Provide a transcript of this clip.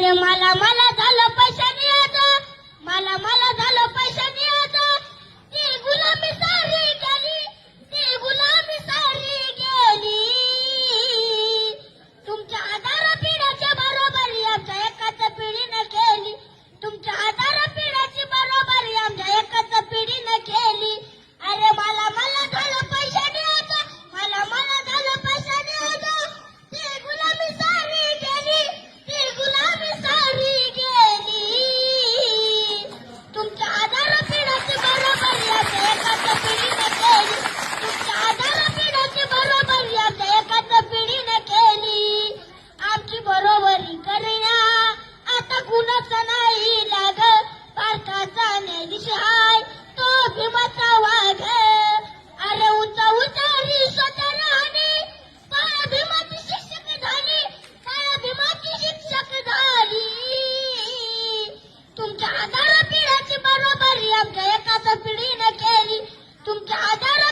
अरे मला झालं पैशाने याचं, मला झालं पैशाने याचं, ती गुलामी सारी गेली, ती गुलामी सारी गेली. तुमच्या आधार पिढ्याच्या बरोबरी आमच्या एकाच पिढीने केली, तुमच्या आधार पिढ्याची बरोबरी आमच्या एकाच पिढीने केली. अरे मला झालं पैशाने याचं, मला झालं पैशाने याचं, ती गुलामी सारी गेली, ती गुलामी सारी गेली. तुमच्या आधार पिढ्याची बरोबरी आमच्या एकाच पिढीने केली, तुमच्या आधार पिढ्याची बरोबरी आमच्या एकाच पिढीने केली. आमची बरोबरी करूया आता कुणाच नाही लाग, पारकाचा न्यायाधीश हाय तो भीमाचा वाघ. अरे उंचारी स्वतः राहणे, काळ्या भीमाची शिक्षक झाली, काळ्या भीमाची शिक्षक झाली. तुमच्या आधार पिढ्याची बरोबरी आमच्या एकाच पिढीने केली, तुमच्या आधार